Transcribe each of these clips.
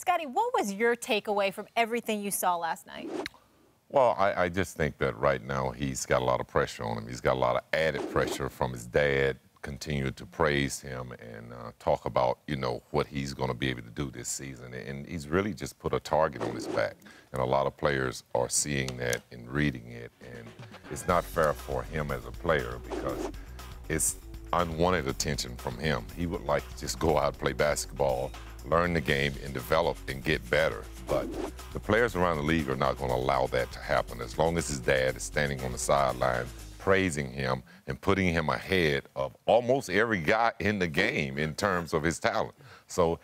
Scotty, what was your takeaway from everything you saw last night? Well, I just think that right now he's got a lot of pressure on him. He's got a lot of added pressure from his dad, continue to praise him and talk about, what he's going to be able to do this season. And he's really just put a target on his back. And a lot of players are seeing that and reading it. And it's not fair for him as a player because it's unwanted attention from him. He would like to just go out, play basketball, learn the game, and develop and get better. But the players around the league are not going to allow that to happen. As long as his dad is standing on the sideline, praising him and putting him ahead of almost every guy in the game in terms of his talent. So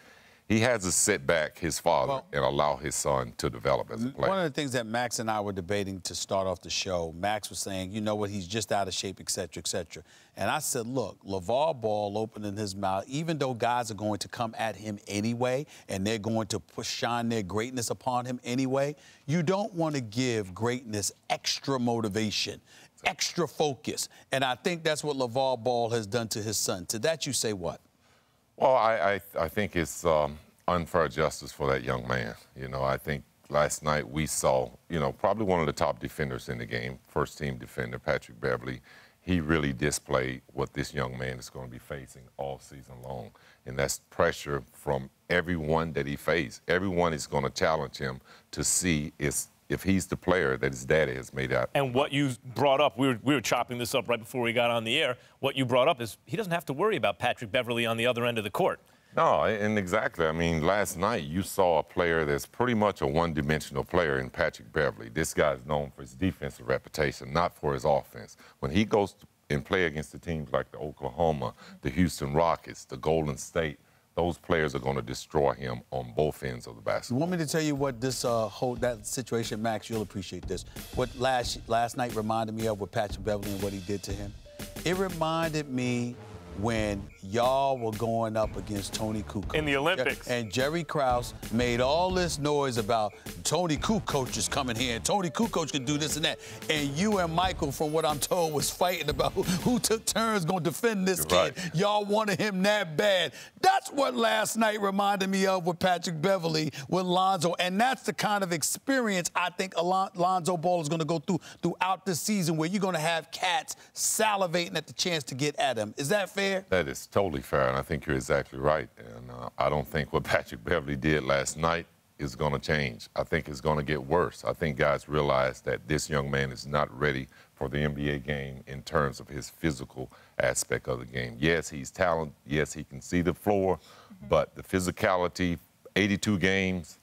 he has to sit back his father and allow his son to develop as a player. One of the things that Max and I were debating to start off the show, Max was saying, you know what, he's just out of shape, et cetera, et cetera. And I said, look, LeVar Ball opening his mouth, even though guys are going to come at him anyway and they're going to shine their greatness upon him anyway, you don't want to give greatness extra motivation, extra focus. And I think that's what LeVar Ball has done to his son. To that you say what? Well, I think it's unfair justice for that young man. I think last night we saw, probably one of the top defenders in the game, first-team defender, Patrick Beverley. He really displayed what this young man is going to be facing all season long. And that's pressure from everyone that he faced. Everyone is going to challenge him to see if he's the player that his daddy has made out. And what you brought up, we were chopping this up right before we got on the air. What you brought up is he doesn't have to worry about Patrick Beverley on the other end of the court. No, and exactly. I mean, last night you saw a player that's pretty much a one-dimensional player in Patrick Beverley. This guy is known for his defensive reputation, not for his offense. When he goes and play against the teams like the Oklahoma, the Houston Rockets, the Golden State, those players are going to destroy him on both ends of the basketball. You want me to tell you what this that situation, Max, you'll appreciate this. What last night reminded me of with Patrick Beverley and what he did to him? It reminded me when y'all were going up against Tony Kukoc. In the Olympics. And Jerry Krause made all this noise about Tony Kukoc is coming here, and Tony Kukoc can do this and that. And you and Michael, from what I'm told, was fighting about who took turns going to defend this kid. Right. Y'all wanted him that bad. That's what last night reminded me of with Patrick Beverley, with Lonzo. And that's the kind of experience I think Lonzo Ball is going to go through throughout this season, where you're going to have cats salivating at the chance to get at him. Is that fair? That is totally fair, and I think you're exactly right. And I don't think what Patrick Beverley did last night is going to change. I think it's going to get worse. I think guys realize that this young man is not ready for the NBA game in terms of his physical aspect of the game. Yes, he's talented. Yes, he can see the floor, but the physicality, 82 games,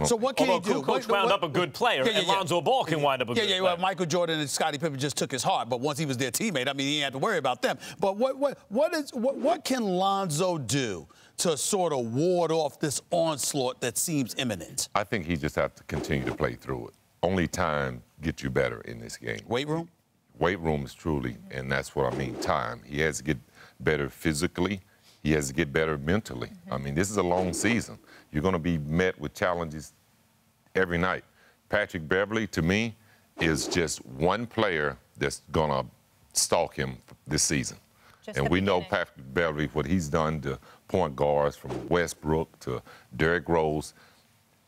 so what can he do? Kukoc wound up a good player, and Lonzo Ball can wind up a good player. Well, Michael Jordan and Scottie Pippen just took his heart, but once he was their teammate, I mean, he didn't have to worry about them. But what can Lonzo do to sort of ward off this onslaught that seems imminent? I think he just has to continue to play through it. Only time gets you better in this game. Weight room? Weight room is truly, and that's what I mean, time. He has to get better physically. He has to get better mentally. I mean, this is a long season. You're going to be met with challenges every night. Patrick Beverley, to me, is just one player that's going to stalk him this season. And we know Patrick Beverley, what he's done to point guards from Westbrook to Derrick Rose,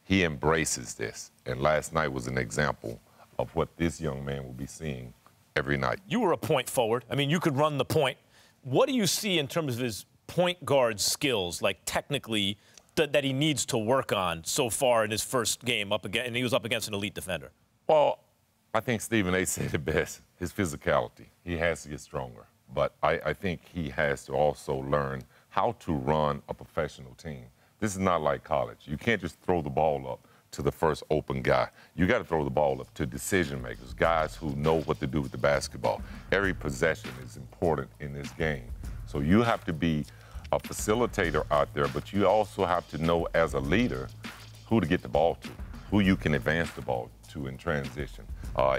he embraces this. And last night was an example of what this young man will be seeing every night. You were a point forward. I mean, you could run the point. What do you see in terms of his point guard skills, like technically, that he needs to work on so far in his first game and he was up against an elite defender? Well, I think Stephen A. said it best, his physicality. He has to get stronger. But I think he has to also learn how to run a professional team. This is not like college. You can't just throw the ball up to the first open guy. You got to throw the ball up to decision makers, guys who know what to do with the basketball. Every possession is important in this game. So you have to be a facilitator out there, but you also have to know as a leader who to get the ball to, who you can advance the ball to in transition.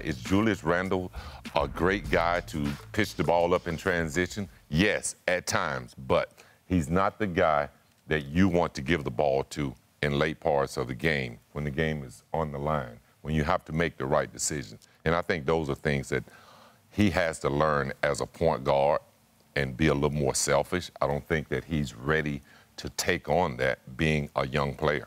Is Julius Randle a great guy to pitch the ball up in transition? Yes, at times, but he's not the guy that you want to give the ball to in late parts of the game, when the game is on the line, when you have to make the right decision. And I think those are things that he has to learn as a point guard and be a little more selfish. I don't think that he's ready to take on that being a young player.